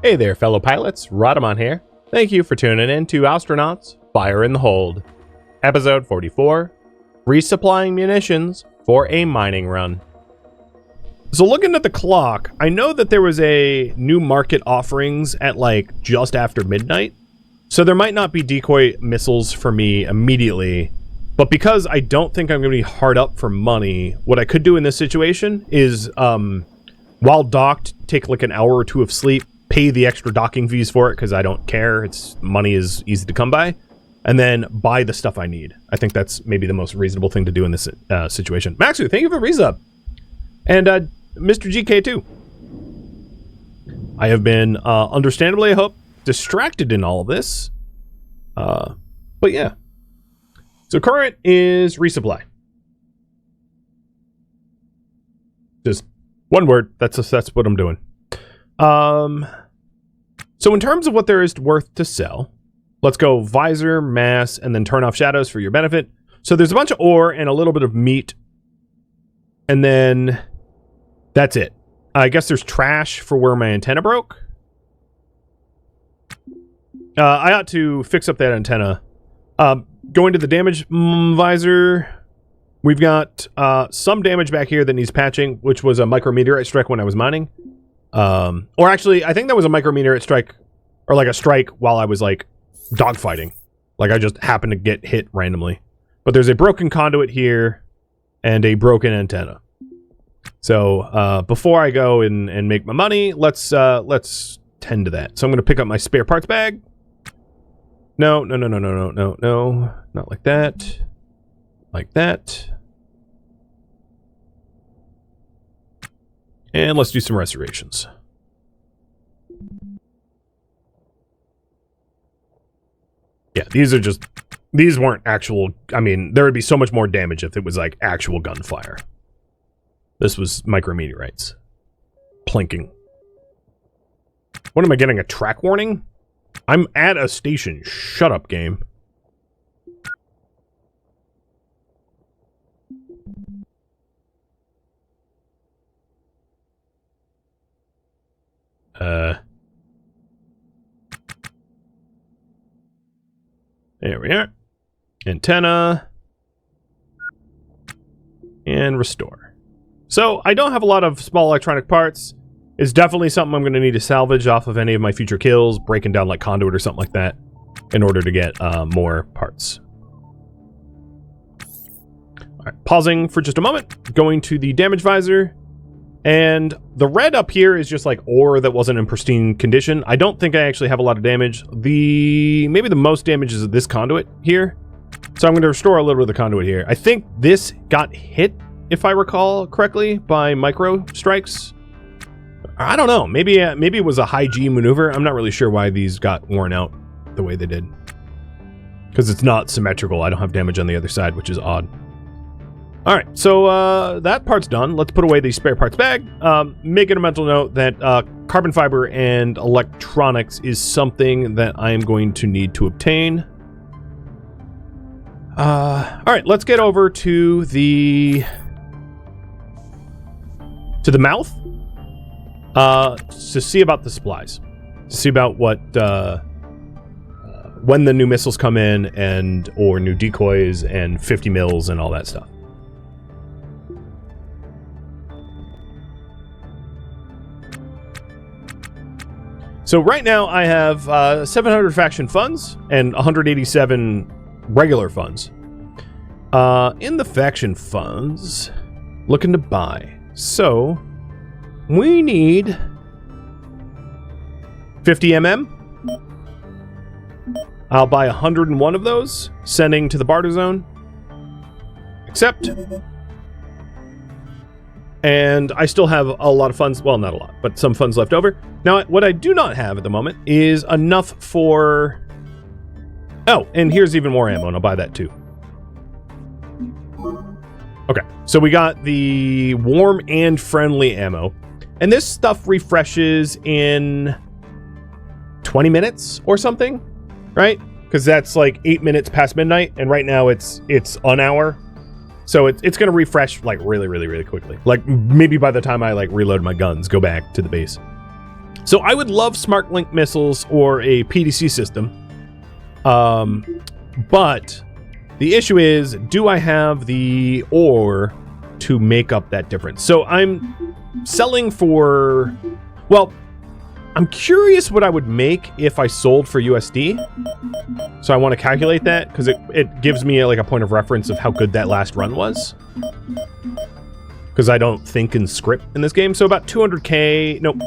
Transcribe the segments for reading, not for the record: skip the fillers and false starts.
Hey there, fellow pilots. Rhadamant here. Thank you for tuning in to Ostranauts Fire in the Hold. Episode 44, Resupplying Munitions for a Mining Run. So looking at the clock, I know that there was a new market offerings at like just after midnight. So there might not be decoy missiles for me immediately. But because I don't think I'm going to be hard up for money, what I could do in this situation is, while docked, take like an hour or two of sleep, pay the extra docking fees for it because I don't care. Money is easy to come by, and then buy the stuff I need. I think that's maybe the most reasonable thing to do in this situation. Maxu, thank you for resub, and Mr. GK too. I have been understandably, I hope, distracted in all of this, but yeah. So current is resupply. Just one word. That's what I'm doing. So in terms of what there is worth to sell, let's go visor, mass, and then turn off shadows for your benefit. So there's a bunch of ore and a little bit of meat. And then that's it. I guess there's trash for where my antenna broke. I ought to fix up that antenna. Going to the damage visor, we've got some damage back here that needs patching, which was a micrometeorite strike when I was mining. Or actually, I think that was a micrometeorite strike, or like a strike while I was like dogfighting. Like I just happened to get hit randomly. But there's a broken conduit here and a broken antenna. So before I go and make my money, let's tend to that. So I'm going to pick up my spare parts bag. No, not like that. Like that. And let's do some restorations. Yeah, these weren't actual, I mean, there would be so much more damage if it was like actual gunfire. This was micrometeorites. Plinking. What am I getting, a track warning? I'm at a station. Shut up, game. There we are. Antenna. And restore. So, I don't have a lot of small electronic parts. It's definitely something I'm going to need to salvage off of any of my future kills, breaking down like conduit or something like that, in order to get more parts. Alright, pausing for just a moment. Going to the damage visor. And the red up here is just like ore that wasn't in pristine condition. I don't think I actually have a lot of damage. Maybe the most damage is this conduit here. So I'm going to restore a little bit of the conduit here. I think this got hit, if I recall correctly, by micro strikes. I don't know. Maybe it was a high G maneuver. I'm not really sure why these got worn out the way they did. Because it's not symmetrical. I don't have damage on the other side, which is odd. Alright, so that part's done. Let's put away the spare parts bag. Making a mental note that carbon fiber and electronics is something that I am going to need to obtain. Alright, let's get over to the mouth to see about the supplies. To see about what when the new missiles come in or new decoys and 50 mils and all that stuff. So right now I have 700 faction funds and 187 regular funds. In the faction funds, looking to buy. So we need 50 mm. I'll buy 101 of those, sending to the barter zone. Accept. And I still have a lot of funds. Well, not a lot, but some funds left over. Now, what I do not have at the moment is enough for... Oh, and here's even more ammo, and I'll buy that too. Okay, so we got the warm and friendly ammo. And this stuff refreshes in 20 minutes or something, right? Because that's like 8 minutes past midnight, and right now it's an hour. So it's going to refresh like really quickly. Like maybe by the time I like reload my guns, go back to the base. So I would love smart link missiles or a PDC system. But the issue is, do I have the ore to make up that difference? So I'm selling for, well, I'm curious what I would make if I sold for USD. So I want to calculate that because it gives me like a point of reference of how good that last run was. Because I don't think in script in this game. So about 200k, nope,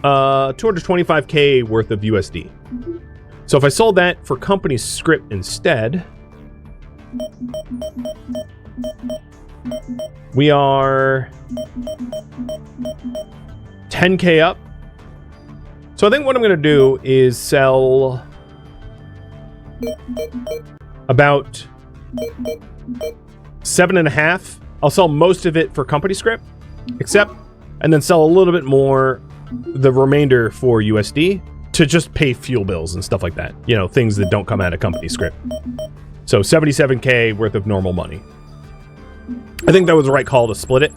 225k worth of USD. So if I sold that for company script instead, we are 10k up. So I think what I'm going to do is sell about 7.5. I'll sell most of it for company script, and then sell a little bit more, the remainder for USD, to just pay fuel bills and stuff like that. You know, things that don't come out of company script. So 77k worth of normal money. I think that was the right call to split it.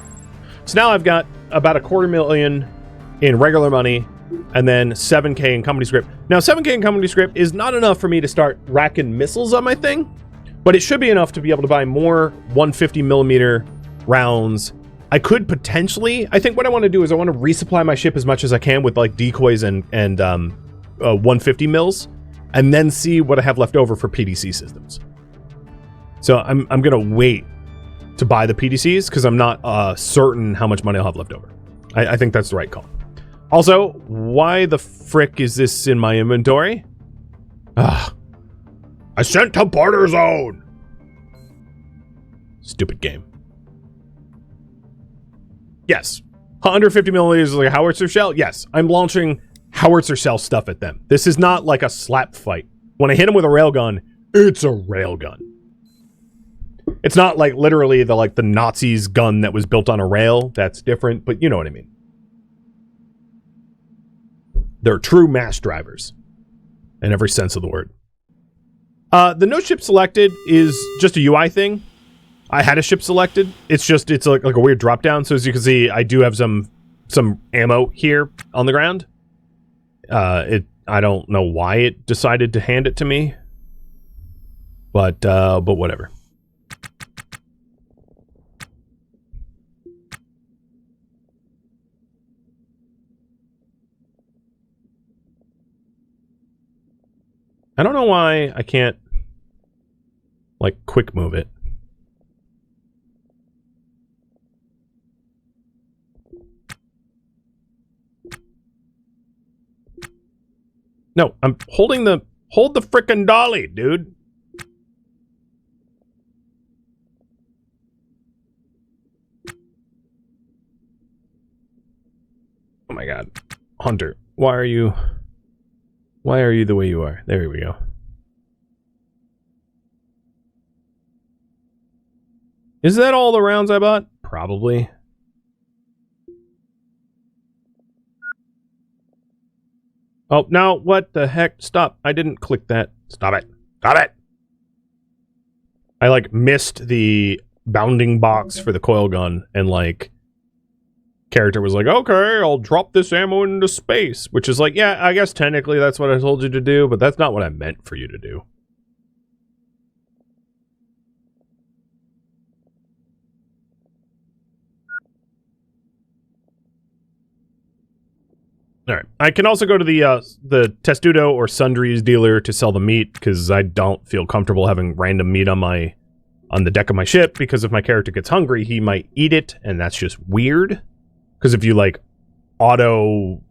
So now I've got about $250,000 in regular money, and then 7k in company script. Now 7k in company script is not enough for me to start racking missiles on my thing, but it should be enough to be able to buy more 150mm rounds. I could potentially, I think what I want to do is I want to resupply my ship as much as I can with like decoys and 150 mils, and then see what I have left over for PDC systems. So I'm gonna wait to buy the PDCs because I'm not certain how much money I'll have left over. I think that's the right call. Also, why the frick is this in my inventory? I sent to barter zone. Stupid game. Yes. 150 milliliters like a howitzer shell? Yes. I'm launching howitzer shell stuff at them. This is not like a slap fight. When I hit them with a railgun, it's a railgun. It's not like literally the Nazis' gun that was built on a rail. That's different, but you know what I mean. They're true mass drivers in every sense of the word. The no ship selected is just a UI thing. I had a ship selected. It's like a weird drop down. So as you can see, I do have some ammo here on the ground. I don't know why it decided to hand it to me, but whatever. I don't know why I can't, like, quick move it. No, I'm holding the... Hold the frickin' dolly, dude. Oh my god. Hunter, why are you the way you are? There we go. Is that all the rounds I bought? Probably. Oh, now what the heck? Stop. I didn't click that. Stop it. Stop it. I, like, missed the bounding box for the coil gun, and, like, character was like, okay, I'll drop this ammo into space, which is like, yeah, I guess technically that's what I told you to do, but that's not what I meant for you to do. All right, I can also go to the Testudo or Sundries dealer to sell the meat, because I don't feel comfortable having random meat on the deck of my ship, because if my character gets hungry, he might eat it, and that's just weird. Because if you, like, auto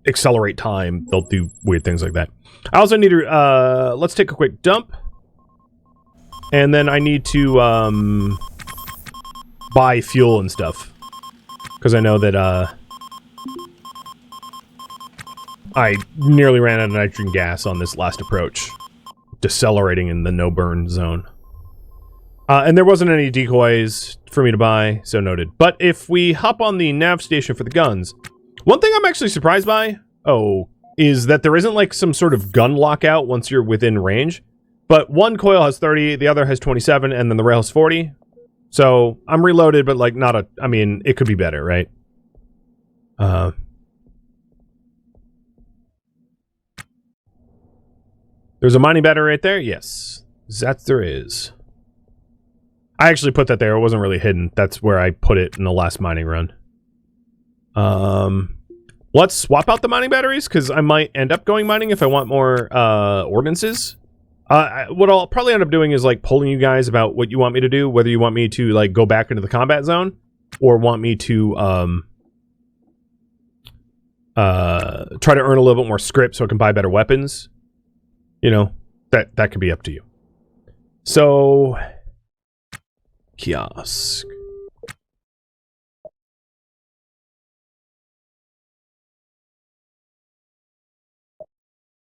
accelerate time, they'll do weird things like that. I also need to, let's take a quick dump. And then I need to, buy fuel and stuff. Because I know that, I nearly ran out of nitrogen gas on this last approach. Decelerating in the no-burn zone. And there wasn't any decoys for me to buy, so noted. But if we hop on the nav station for the guns, one thing I'm actually surprised by, is that there isn't like some sort of gun lockout once you're within range. But one coil has 30, the other has 27, and then the rail has 40. So I'm reloaded, but like not a, I mean, it could be better, right? There's a mining battery right there. Yes, that there is. I actually put that there. It wasn't really hidden. That's where I put it in the last mining run. Let's swap out the mining batteries, because I might end up going mining if I want more ordnances. What I'll probably end up doing is like polling you guys about what you want me to do, whether you want me to like go back into the combat zone or want me to try to earn a little bit more script so I can buy better weapons. You know, that could be up to you. So, kiosk.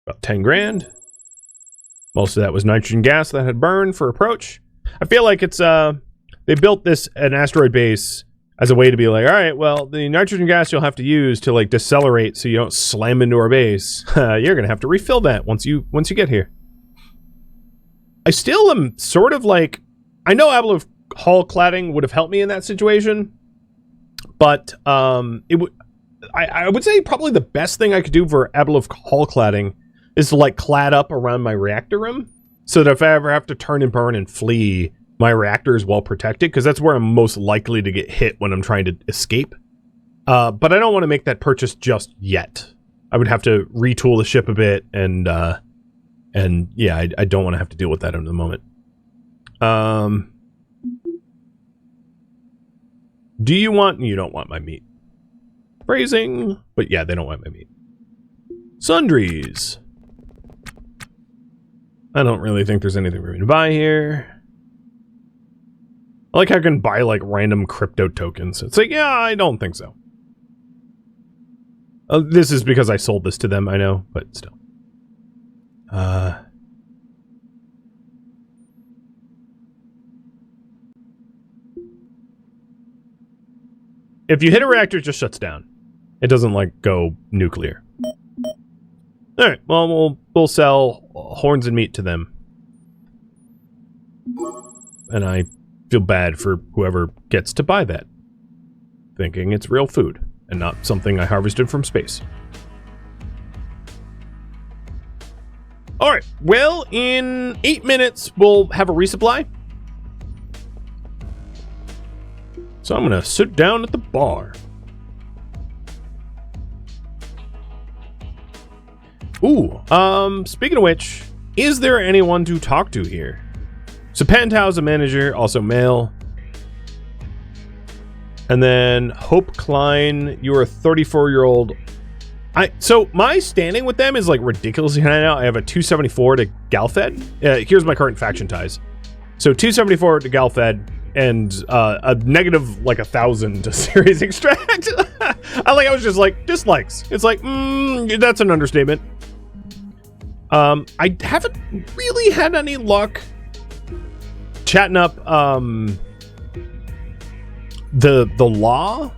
About 10 grand. Most of that was nitrogen gas that had burned for approach. I feel like it's, they built an asteroid base as a way to be like, all right, well, the nitrogen gas you'll have to use to like decelerate so you don't slam into our base. You're going to have to refill that once you get here. I still am sort of like, I know Abel hull cladding would have helped me in that situation, but I would say probably the best thing I could do for Abel hull cladding is to like clad up around my reactor room so that if I ever have to turn and burn and flee, my reactor is well protected, because that's where I'm most likely to get hit when I'm trying to escape. But I don't want to make that purchase just yet. I would have to retool the ship a bit, and yeah, I don't want to have to deal with that in the moment. Do you want... You don't want my meat. Phrasing, but yeah, they don't want my meat. Sundries. I don't really think there's anything for me to buy here. I like how I can buy, like, random crypto tokens. It's like, yeah, I don't think so. This is because I sold this to them, I know, but still. If you hit a reactor, it just shuts down. It doesn't, like, go nuclear. Alright, well, we'll sell horns and meat to them. And I feel bad for whoever gets to buy that, thinking it's real food and not something I harvested from space. Alright, well, in 8 minutes, we'll have a resupply. So I'm gonna sit down at the bar. Ooh, speaking of which, is there anyone to talk to here? So Pantau's a manager, also male. And then Hope Klein, you're a 34-year-old. So my standing with them is like ridiculously high now. I have a 274 to Galfed. Here's my current faction ties. So 274 to Galfed and a negative like 1,000 to Ceres extract. I was just like dislikes. It's like that's an understatement. I haven't really had any luck chatting up the law,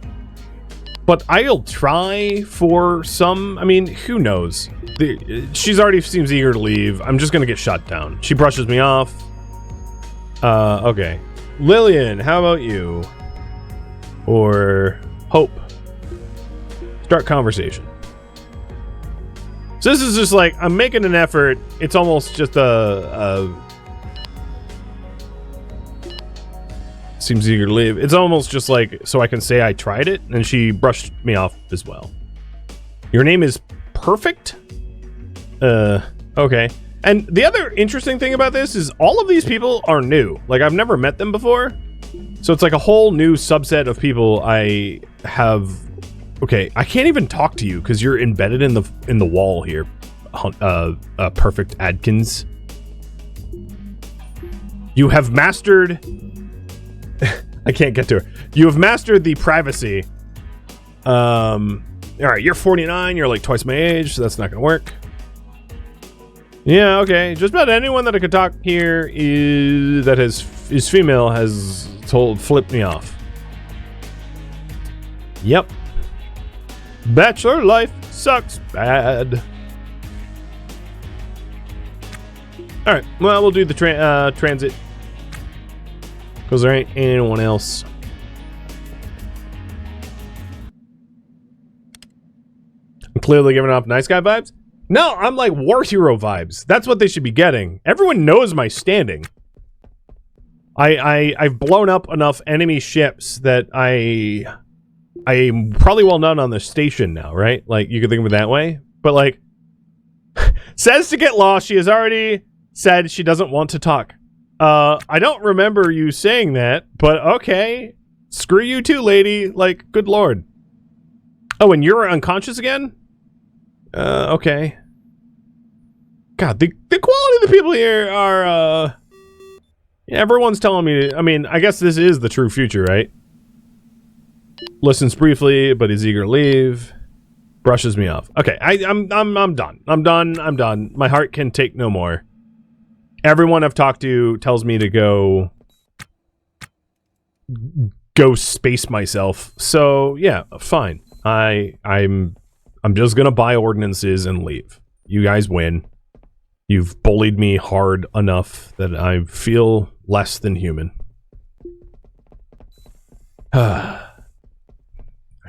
but I'll try for some. I mean, who knows? She's already seems eager to leave. I'm just gonna get shut down. She brushes me off. Okay. Lillian, how about you? Or Hope? Start conversation. So this is just like, I'm making an effort. It's almost just seems eager to leave. It's almost just like, so I can say I tried it, and she brushed me off as well. Your name is Perfect? Okay. And the other interesting thing about this is all of these people are new. Like, I've never met them before. So it's like a whole new subset of people I have... Okay, I can't even talk to you because you're embedded in the wall here. Perfect Adkins. You have mastered... I can't get to her. You have mastered the privacy. Alright, you're 49, you're like twice my age, so that's not gonna work. Yeah, okay. Just about anyone that I could talk here that is female has flipped me off. Yep. Bachelor life sucks bad. Alright, well, we'll do the transit. Because there ain't anyone else. I'm clearly giving off nice guy vibes. No, I'm like war hero vibes. That's what they should be getting. Everyone knows my standing. I've blown up enough enemy ships that I'm probably well known on the station now, right? Like, you could think of it that way. But, like, says to get lost. She has already said she doesn't want to talk. I don't remember you saying that, but okay. Screw you too, lady. Like, good lord. Oh, and you're unconscious again? Okay. God, the quality of the people here are, everyone's telling me, I mean, I guess this is the true future, right? Listens briefly, but is eager to leave. Brushes me off. Okay, I'm done. I'm done. My heart can take no more. Everyone I've talked to tells me to go space myself. So yeah, fine. I'm just gonna buy ordinances and leave. You guys win. You've bullied me hard enough that I feel less than human. I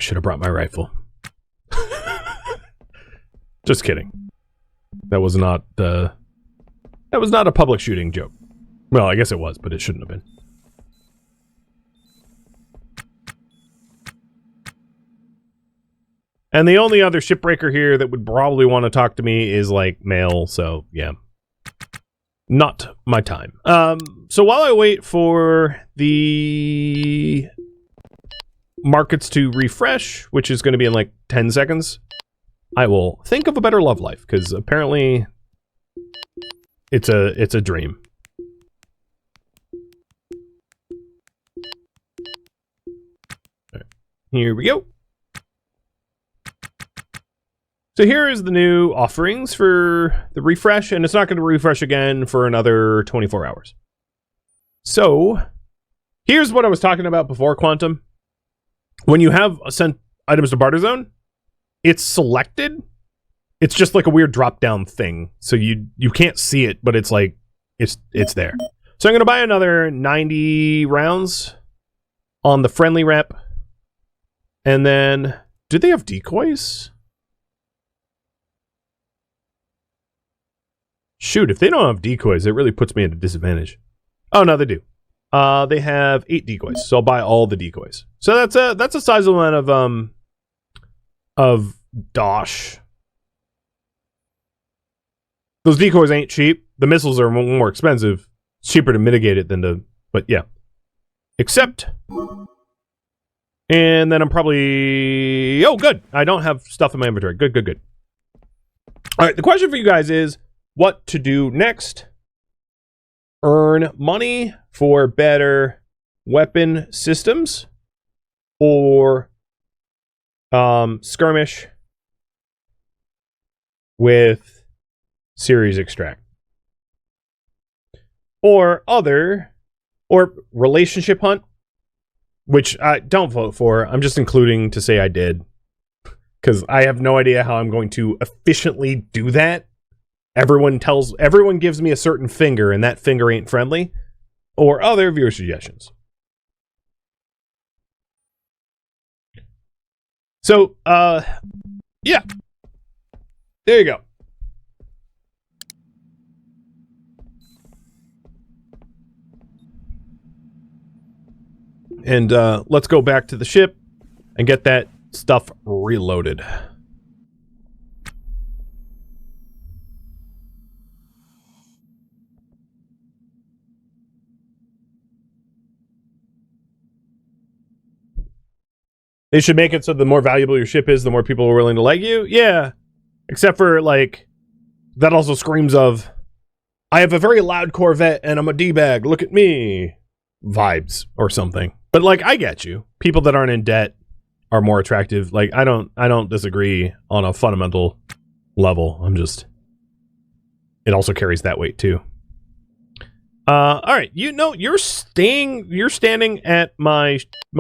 should have brought my rifle. Just kidding. That was not a public shooting joke. Well, I guess it was, but it shouldn't have been. And the only other shipbreaker here that would probably want to talk to me is, like, male, so, yeah. Not my time. So while I wait for the markets to refresh, which is going to be in, like, 10 seconds, I will think of a better love life, because apparently it's a dream. Right. Here we go. So here is the new offerings for the refresh, and it's not going to refresh again for another 24 hours. So here's what I was talking about before, Quantum. When you have sent items to barter zone, it's selected. It's just like a weird drop-down thing. So you can't see it, but it's like, it's there. So I'm going to buy another 90 rounds on the friendly rep. And then, do they have decoys? Shoot, if they don't have decoys, it really puts me at a disadvantage. Oh, no, they do. They have 8 decoys, so I'll buy all the decoys. So that's a sizable amount of dosh. Those decoys ain't cheap. The missiles are more expensive. It's cheaper to mitigate it than to, but yeah. Except, and then I'm probably, oh, good. I don't have stuff in my inventory. Good, good, good. All right, the question for you guys is, what to do next? Earn money for better weapon systems, or skirmish with Ceres extract, or relationship hunt, which I don't vote for. I'm just including to say I did, because I have no idea how I'm going to efficiently do that. Everyone gives me a certain finger, and that finger ain't friendly. Or other viewer suggestions. So, yeah. There you go. And let's go back to the ship and get that stuff reloaded. They should make it so the more valuable your ship is, the more people are willing to like you. Yeah. Except for, like, that also screams of, I have a very loud Corvette and I'm a D-bag, look at me. Vibes or something. But, like, I get you. People that aren't in debt are more attractive. Like, I don't disagree on a fundamental level. I'm just, it also carries that weight too. All right, you're standing at my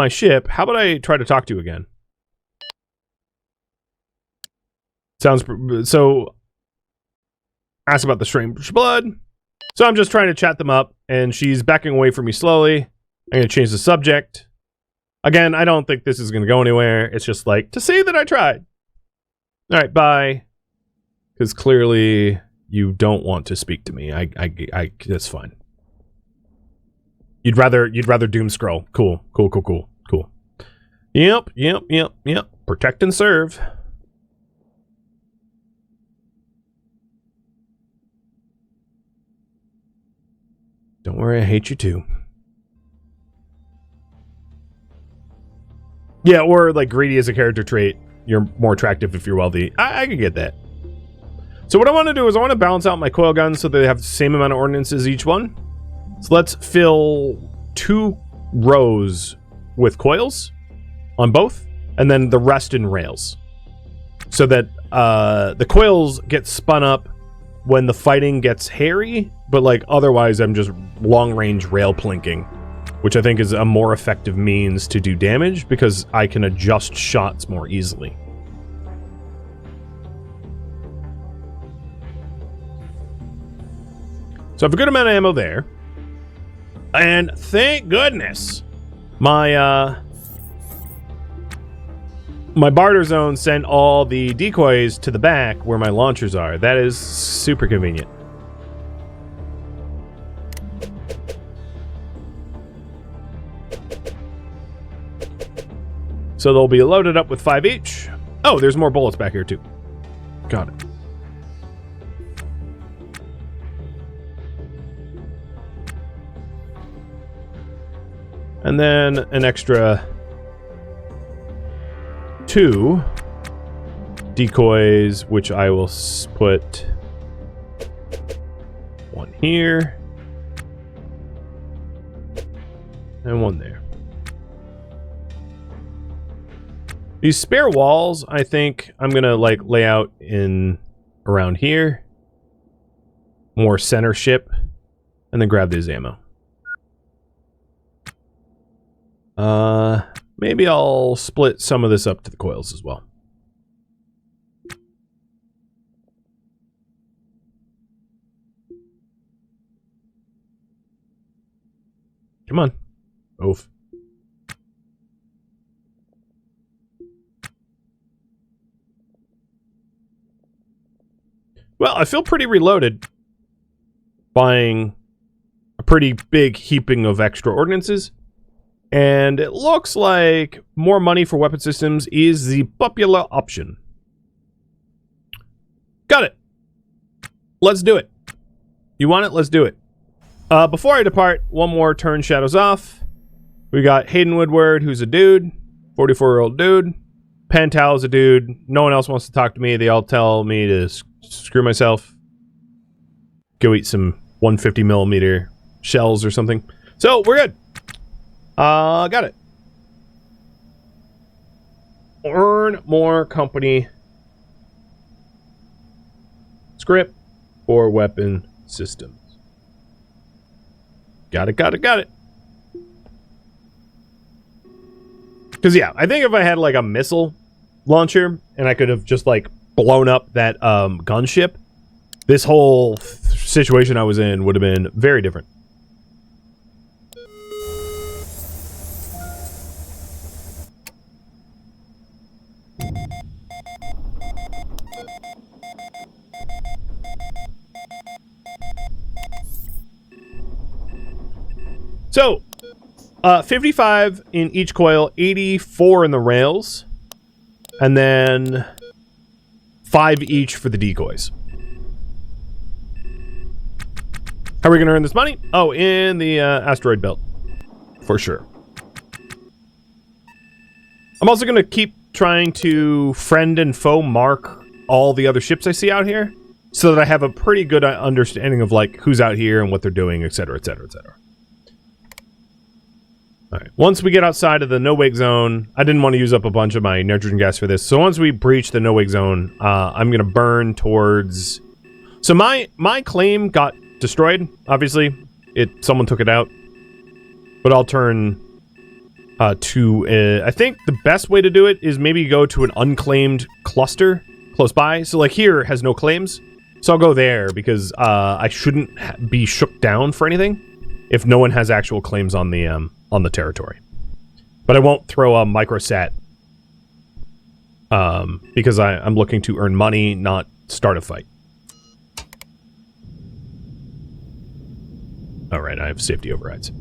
ship. How about I try to talk to you again? Sounds so. Ask about the strange blood. So I'm just trying to chat them up, and she's backing away from me slowly. I'm gonna change the subject. Again, I don't think this is gonna go anywhere. It's just like to say that I tried. All right, bye. Because clearly you don't want to speak to me. I that's fine. You'd rather doom scroll. Cool. Yep. Protect and serve. Don't worry, I hate you too. Yeah, or like greedy as a character trait. You're more attractive if you're wealthy. I could get that. So what I want to do is I want to balance out my coil guns so they have the same amount of ordnances each one. So let's fill 2 rows with coils on both, and then the rest in rails. So that the coils get spun up when the fighting gets hairy, but like otherwise I'm just long-range rail plinking, which I think is a more effective means to do damage because I can adjust shots more easily. So I have a good amount of ammo there. And thank goodness my my barter zone sent all the decoys to the back where my launchers are. That is super convenient. So they'll be loaded up with 5 each. Oh, there's more bullets back here too. Got it. And then an extra 2 decoys, which I will put 1 here and 1 there. These spare walls, I think I'm gonna like lay out in around here, more center ship, and then grab this ammo. Maybe I'll split some of this up to the coils as well. Come on. Oof. Well, I feel pretty reloaded buying a pretty big heaping of extra ordnances. And it looks like more money for weapon systems is the popular option. Got it. Let's do it. You want it? Let's do it. Before I depart, one more turn shadows off. We got Hayden Woodward, who's a dude, 44-year-old dude. Pantal's a dude. No one else wants to talk to me. They all tell me to screw myself. Go eat some 150mm shells or something. So, we're good. Got it. Earn more company script for weapon systems. Got it. Because, yeah, I think if I had, like, a missile launcher and I could have just, like, blown up that gunship, this whole situation I was in would have been very different. So, 55 in each coil, 84 in the rails, and then 5 each for the decoys. How are we going to earn this money? Oh, in the asteroid belt, for sure. I'm also going to keep trying to friend and foe mark all the other ships I see out here, so that I have a pretty good understanding of like who's out here and what they're doing, etc., etc., etc. Alright, once we get outside of the no-wake zone, I didn't want to use up a bunch of my nitrogen gas for this, so once we breach the no-wake zone, I'm going to burn towards... So my claim got destroyed, obviously. Someone took it out. But I'll turn to... I think the best way to do it is maybe go to an unclaimed cluster close by. So, like, here has no claims. So I'll go there, because I shouldn't be shook down for anything if no one has actual claims on the territory. But I won't throw a microsat because I'm looking to earn money, not start a fight. Alright, I have safety overrides.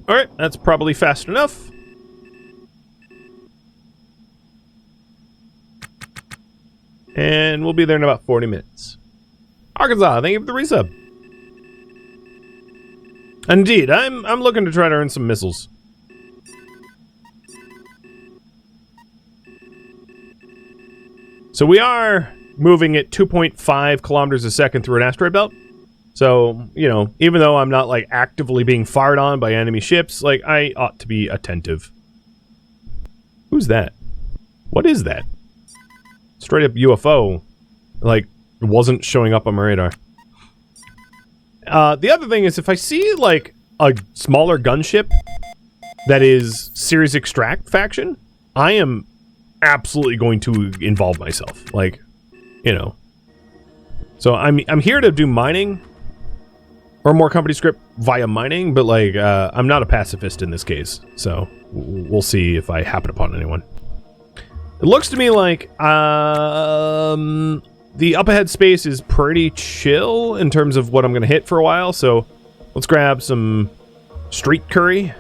Alright, that's probably fast enough. And we'll be there in about 40 minutes. Arkansas, thank you for the resub. Indeed, I'm looking to try to earn some missiles. So we are moving at 2.5 kilometers a second through an asteroid belt. So, you know, even though I'm not, like, actively being fired on by enemy ships, like, I ought to be attentive. Who's that? What is that? Straight up UFO. Like, wasn't showing up on my radar. The other thing is, if I see, like, a smaller gunship that is Ceres Extract faction, I am absolutely going to involve myself. Like, you know. So I'm here to do mining. Or more company script via mining, but, like, I'm not a pacifist in this case. So, we'll see if I happen upon anyone. It looks to me like, the up ahead space is pretty chill in terms of what I'm going to hit for a while, so let's grab some street curry.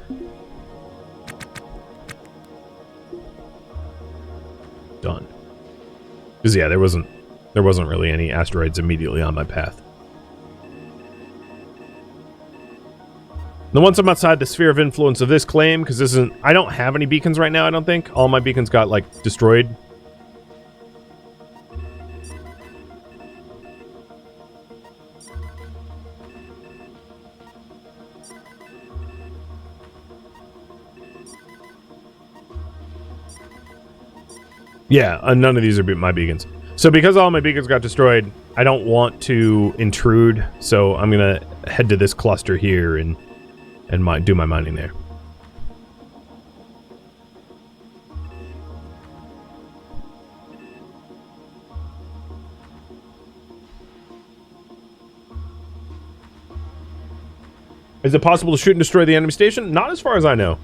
Done. Because, yeah, there wasn't really any asteroids immediately on my path. Now, once I'm outside the sphere of influence of this claim, because this isn't... I don't have any beacons right now, I don't think. All my beacons got, like, destroyed. Yeah, none of these are my beacons. So because all my beacons got destroyed, I don't want to intrude, so I'm going to head to this cluster here and do my mining there. Is it possible to shoot and destroy the enemy station? Not as far as I know.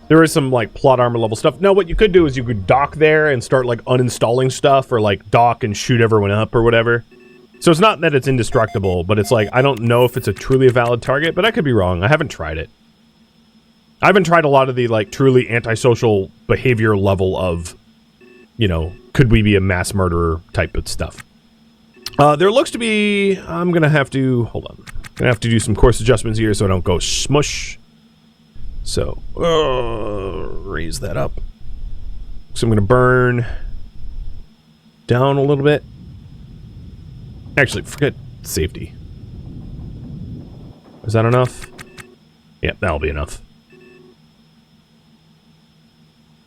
There is some, like, plot armor level stuff. No, what you could do is you could dock there and start, like, uninstalling stuff, or, like, dock and shoot everyone up or whatever. So it's not that it's indestructible, but it's like, I don't know if it's a truly valid target, but I could be wrong. I haven't tried it. I haven't tried a lot of the, like, truly antisocial behavior level of, you know, could we be a mass murderer type of stuff. There looks to be... I'm going to have to... Hold on. I'm going to have to do some course adjustments here so I don't go smush. So, raise that up. So I'm going to burn down a little bit. Actually, forget safety. Is that enough? Yeah, that'll be enough.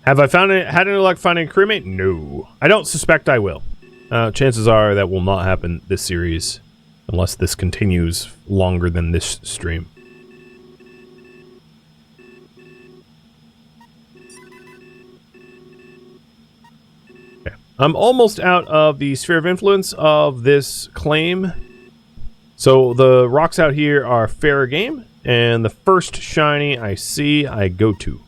Have I had any luck finding a crewmate? No. I don't suspect I will. Chances are that will not happen this series, unless this continues longer than this stream. Okay. I'm almost out of the sphere of influence of this claim. So the rocks out here are fair game, and the first shiny I see, I go to.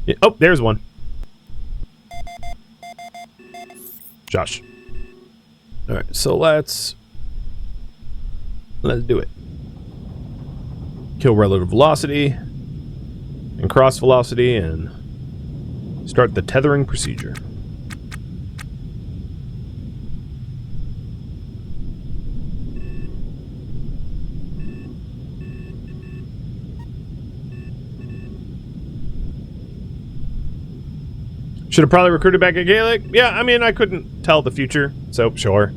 Yeah, oh, there's one. Josh. Alright, so let's do it. Kill relative velocity and cross velocity and start the tethering procedure. Should have probably recruited back at Gaelic. Yeah, I mean, I couldn't tell the future, so sure.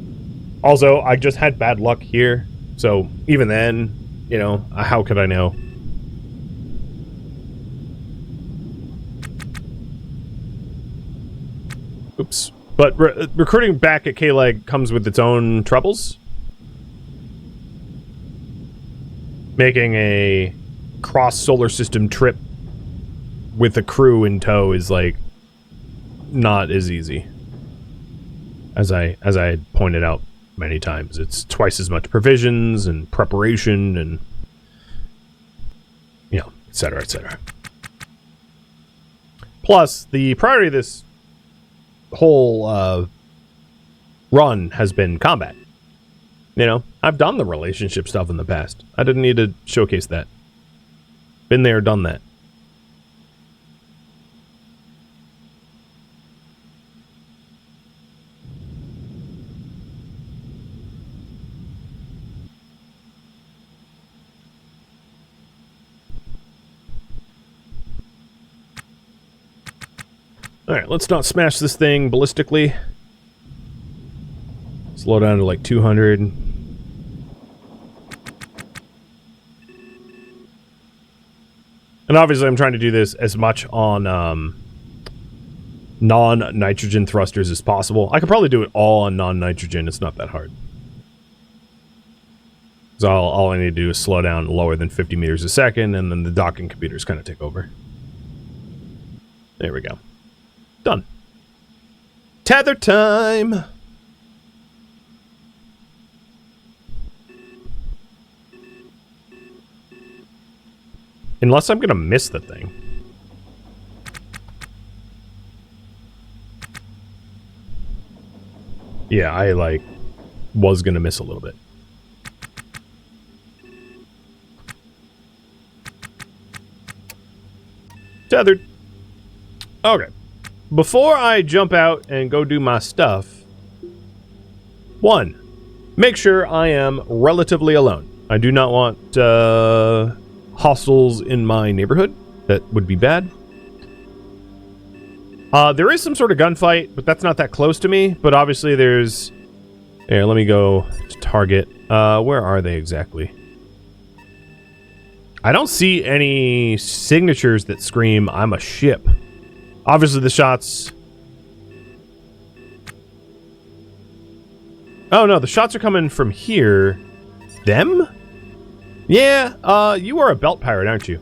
Also, I just had bad luck here, so even then, you know, how could I know? Oops. But recruiting back at K-Leg comes with its own troubles. Making a cross-solar system trip with a crew in tow is, like, not as easy. As I had pointed out many times. It's twice as much provisions and preparation and... You know. etc., etc. Plus, the priority of this whole run has been combat. You know, I've done the relationship stuff in the past. I didn't need to showcase that. Been there, done that. Alright, let's not smash this thing ballistically. Slow down to like 200. And obviously I'm trying to do this as much on non-nitrogen thrusters as possible. I could probably do it all on non-nitrogen. It's not that hard. So all I need to do is slow down lower than 50 meters a second, and then the docking computers kind of take over. There we go. Done. Tether time! Unless I'm gonna miss the thing. Yeah, I, like, was gonna miss a little bit. Tethered. Okay. Before I jump out and go do my stuff, one, make sure I am relatively alone. I do not want hostiles in my neighborhood. That would be bad. There is some sort of gunfight, but that's not that close to me. But obviously there's... Here, let me go to target. Where are they exactly? I don't see any signatures that scream, I'm a ship. Obviously the shots... Oh no, the shots are coming from here. Them? Yeah, you are a belt pirate, aren't you?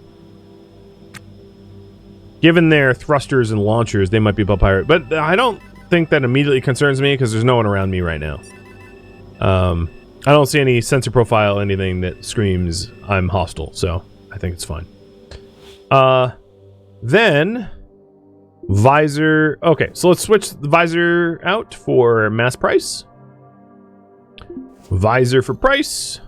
Given their thrusters and launchers, they might be a belt pirate. But I don't think that immediately concerns me because there's no one around me right now. I don't see any sensor profile, anything that screams I'm hostile, so I think it's fine. Then... Visor... Okay, so let's switch the visor out for mass price. Visor for price.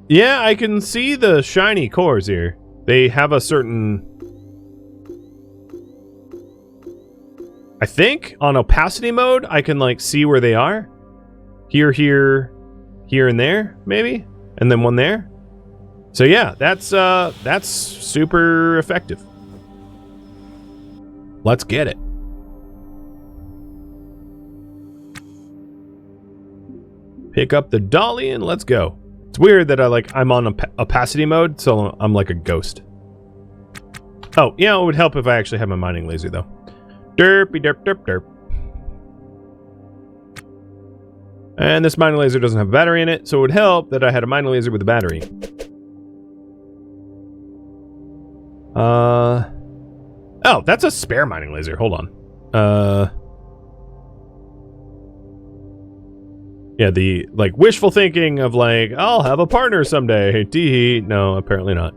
Yeah, I can see the shiny cores here. They have a certain... I think on opacity mode, I can like see where they are. Here, here, here and there, maybe? And then one there. So yeah, that's super effective. Let's get it. Pick up the dolly and let's go. It's weird that I'm on opacity mode, so I'm like a ghost. Oh, yeah, it would help if I actually had my mining laser though. Derpy derp derp derp. And this mining laser doesn't have a battery in it, so it would help that I had a mining laser with a battery. Oh, that's a spare mining laser. Hold on. Yeah, the, like, wishful thinking of, like, I'll have a partner someday. Tee-hee. No, apparently not.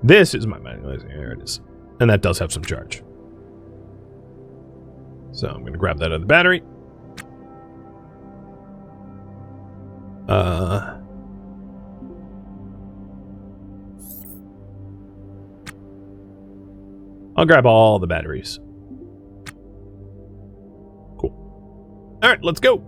This is my mining laser. There it is. And that does have some charge. So I'm going to grab that out of the battery. I'll grab all the batteries. Cool. All right, let's go.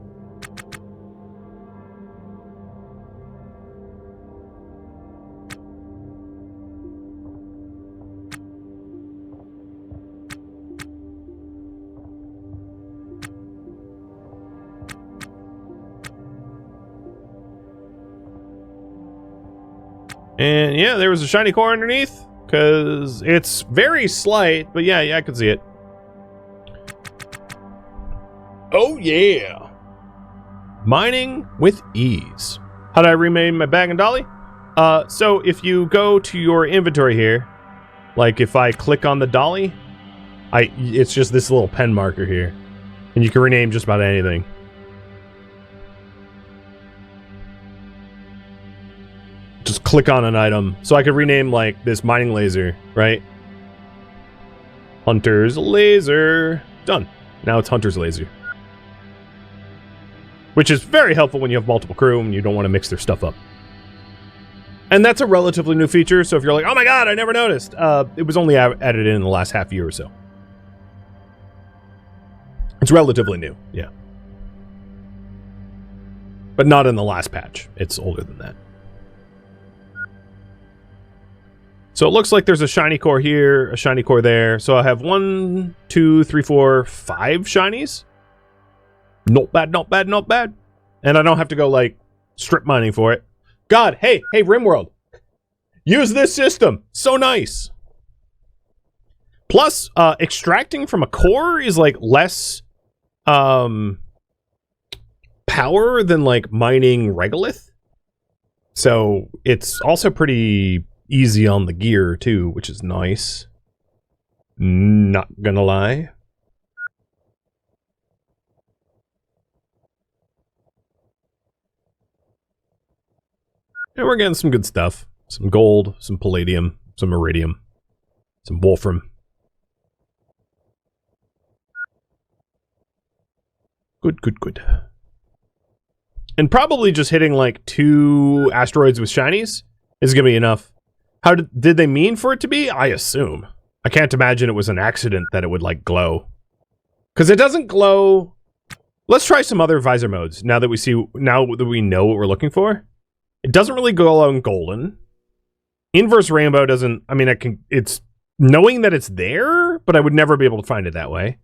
And yeah, there was a shiny core underneath, because it's very slight, but yeah, I can see it. Oh yeah! Mining with ease. How do I rename my bag and dolly? So if you go to your inventory here, like if I click on the dolly, It's just this little pen marker here. And you can rename just about anything. Just click on an item. So I could rename, like, this mining laser, right? Hunter's laser. Done. Now it's Hunter's laser. Which is very helpful when you have multiple crew and you don't want to mix their stuff up. And that's a relatively new feature, so if you're like, oh my god, I never noticed. It was only added in the last half year or so. It's relatively new, yeah. But not in the last patch. It's older than that. So it looks like there's a shiny core here, a shiny core there. So I have 1, 2, 3, 4, 5 shinies. Not bad, not bad, not bad. And I don't have to go, like, strip mining for it. God, hey, RimWorld. Use this system. So nice. Plus, extracting from a core is, like, less power than, like, mining regolith. So it's also pretty easy on the gear, too, which is nice. Not gonna lie. And we're getting some good stuff. Some gold, some palladium, some iridium, some wolfram. Good, good, good. And probably just hitting like 2 asteroids with shinies is going to be enough. How did they mean for it to be? I assume. I can't imagine it was an accident that it would like glow. Because it doesn't glow. Let's try some other visor modes now that we know what we're looking for. It doesn't really glow on golden. Inverse rainbow doesn't, I mean, it's knowing that it's there, but I would never be able to find it that way.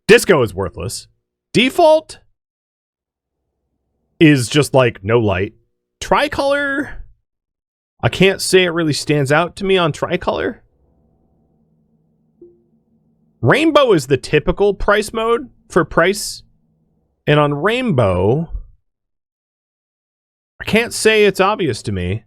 Disco is worthless. Default is just like no light. Tricolor, I can't say it really stands out to me on tricolor. Rainbow is the typical price mode for price. And on rainbow, I can't say it's obvious to me.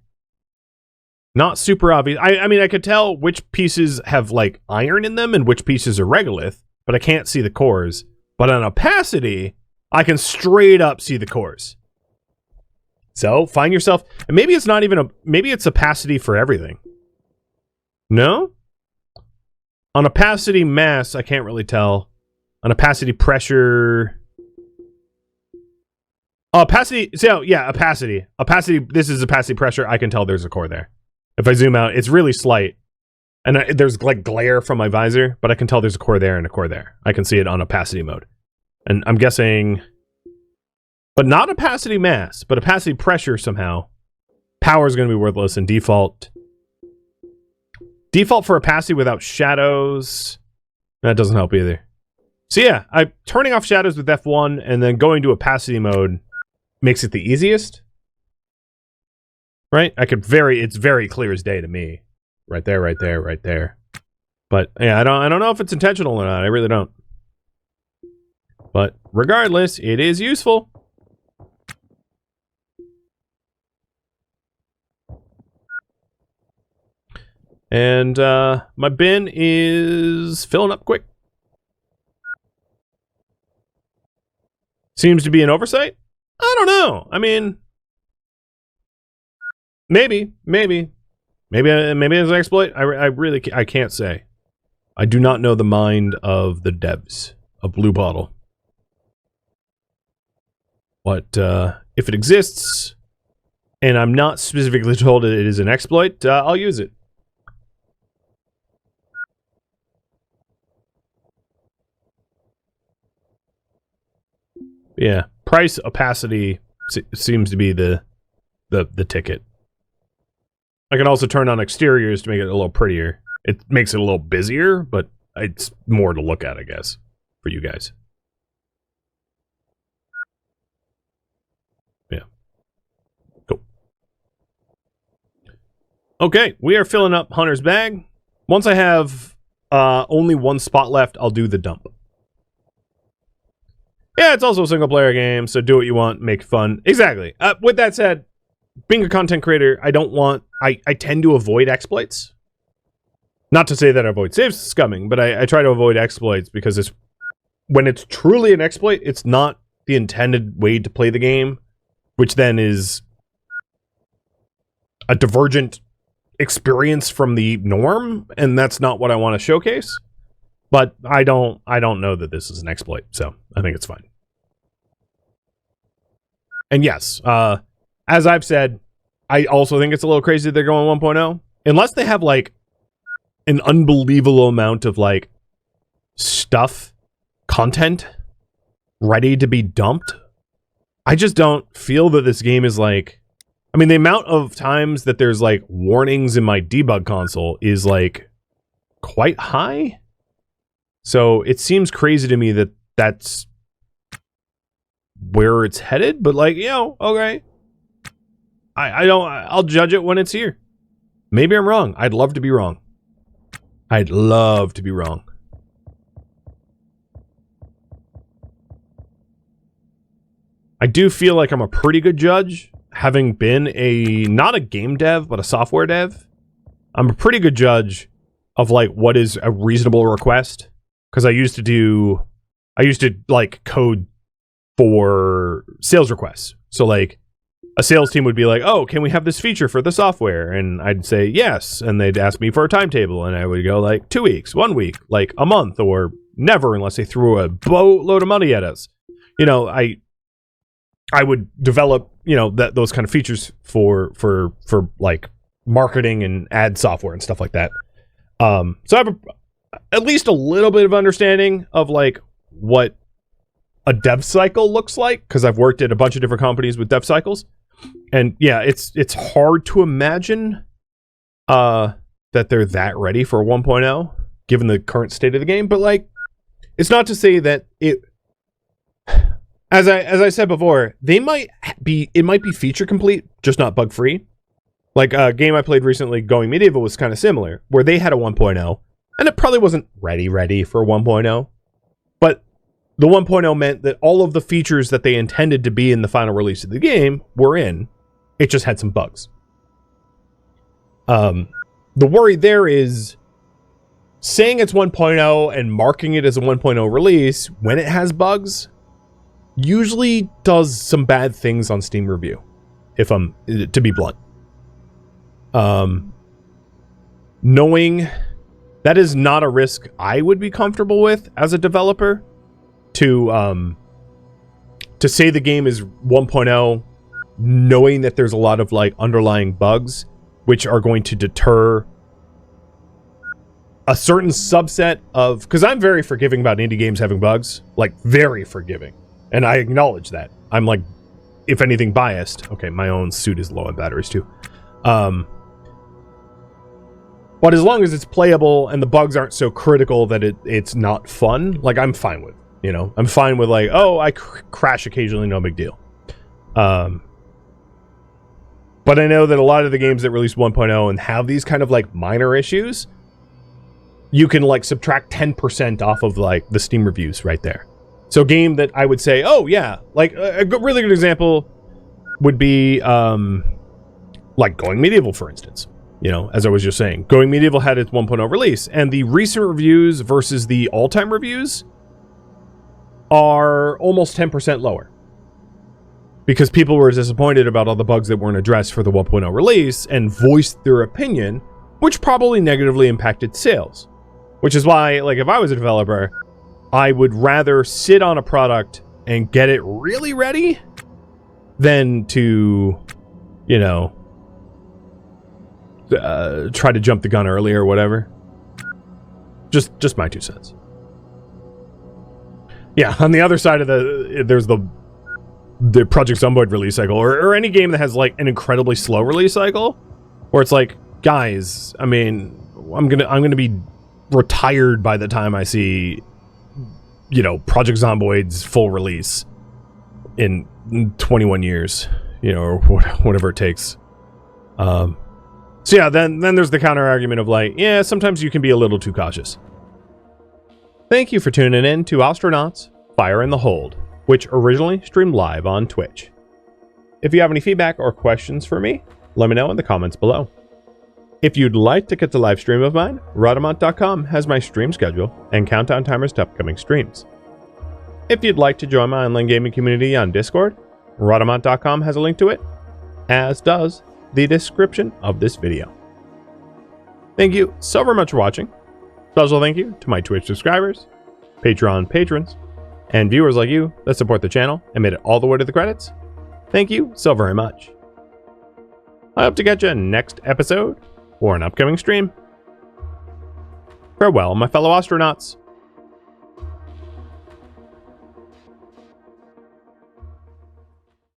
Not super obvious. I mean, I could tell which pieces have, like, iron in them and which pieces are regolith, but I can't see the cores. But on opacity, I can straight up see the cores. So, find yourself... And maybe it's not even a... Maybe it's opacity for everything. No? On opacity mass, I can't really tell. On opacity pressure... Opacity, so yeah, opacity. Opacity, this is opacity pressure. I can tell there's a core there. If I zoom out, it's really slight. And there's like glare from my visor, but I can tell there's a core there and a core there. I can see it on opacity mode. And I'm guessing, but not opacity mass, but opacity pressure somehow. Power is going to be worthless in default. Default for opacity without shadows. That doesn't help either. So yeah, I'm turning off shadows with F1 and then going to opacity mode makes it the easiest. Right? It's very clear as day to me. Right there, right there, right there. But yeah, I don't know if it's intentional or not. I really don't. But regardless, it is useful. And my bin is filling up quick. Seems to be an oversight? I don't know. I mean, maybe it's an exploit. I can't say. I do not know the mind of the devs of Blue Bottle. But if it exists, and I'm not specifically told it is an exploit, I'll use it. Yeah, price opacity seems to be the ticket. I can also turn on exteriors to make it a little prettier. It makes it a little busier, but it's more to look at, I guess, for you guys. Yeah. Cool. Okay, we are filling up Hunter's bag. Once I have only 1 spot left, I'll do the dump. Yeah, it's also a single-player game, so do what you want, make it fun. Exactly. With that said, being a content creator, I tend to avoid exploits. Not to say that I avoid save scumming, but I try to avoid exploits because when it's truly an exploit, it's not the intended way to play the game, which then is a divergent experience from the norm, and that's not what I want to showcase. But I don't know that this is an exploit, so I think it's fine. And yes, as I've said, I also think it's a little crazy that they're going 1.0. Unless they have, like, an unbelievable amount of, like, content ready to be dumped. I just don't feel that this game is, like... I mean, the amount of times that there's, like, warnings in my debug console is, like, quite high. So it seems crazy to me that that's where it's headed, but, like, you know, okay. I'll judge it when it's here. Maybe I'm wrong. I'd love to be wrong. I'd love to be wrong. I do feel like I'm a pretty good judge, having been not a game dev, but a software dev. I'm a pretty good judge of, like, what is a reasonable request. Because I used to like code for sales requests. So, like, a sales team would be like, oh, can we have this feature for the software? And I'd say yes. And they'd ask me for a timetable. And I would go, like, 2 weeks, 1 week, like a month, or never unless they threw a boatload of money at us. You know, I would develop, you know, those kind of features for like marketing and ad software and stuff like that. So I have at least a little bit of understanding of, like, what a dev cycle looks like, because I've worked at a bunch of different companies with dev cycles. And yeah, it's hard to imagine that they're that ready for 1.0 given the current state of the game, but, like, it's not to say that it as I said before, it might be feature complete, just not bug free. Like a game I played recently, Going Medieval, was kind of similar, where they had a 1.0 and it probably wasn't ready for 1.0, but the 1.0 meant that all of the features that they intended to be in the final release of the game were in. It just had some bugs. The worry there is saying it's 1.0 and marking it as a 1.0 release when it has bugs usually does some bad things on Steam review, if I'm to be blunt. Knowing that is not a risk I would be comfortable with as a developer, to say the game is 1.0 knowing that there's a lot of, like, underlying bugs which are going to deter a certain subset of, because I'm very forgiving about indie games having bugs, like, very forgiving, and I acknowledge that. I'm, like, if anything, biased. Okay, my own suit is low on batteries too. But as long as it's playable and the bugs aren't so critical that it's not fun, like, I'm fine with, you know? I'm fine with, like, oh, I crash occasionally, no big deal. But I know that a lot of the games that release 1.0 and have these kind of, like, minor issues, you can, like, subtract 10% off of, like, the Steam reviews right there. So a game that I would say, oh, yeah, like, a really good example would be, like, Going Medieval, for instance. You know, as I was just saying, Going Medieval had its 1.0 release, and the recent reviews versus the all-time reviews are almost 10% lower. Because people were disappointed about all the bugs that weren't addressed for the 1.0 release and voiced their opinion, which probably negatively impacted sales. Which is why, like, if I was a developer, I would rather sit on a product and get it really ready than to, you know, try to jump the gun early or whatever. Just my 2 cents. Yeah, on the other side of there's the Project Zomboid release cycle, or any game that has, like, an incredibly slow release cycle, where it's like, guys, I mean, I'm gonna be retired by the time I see, you know, Project Zomboid's full release in 21 years, you know, or whatever it takes. So yeah, then there's the counter argument of, like, yeah, sometimes you can be a little too cautious. Thank you for tuning in to Ostranauts Fire in the Hold, which originally streamed live on Twitch. If you have any feedback or questions for me, let me know in the comments below. If you'd like to catch a live stream of mine, Rhadamant.com has my stream schedule and countdown timers to upcoming streams. If you'd like to join my online gaming community on Discord, Rhadamant.com has a link to it, as does the description of this video. Thank you so very much for watching. Special thank you to my Twitch subscribers, Patreon patrons, and viewers like you that support the channel and made it all the way to the credits. Thank you so very much. I hope to catch you next episode or an upcoming stream. Farewell, my fellow astronauts.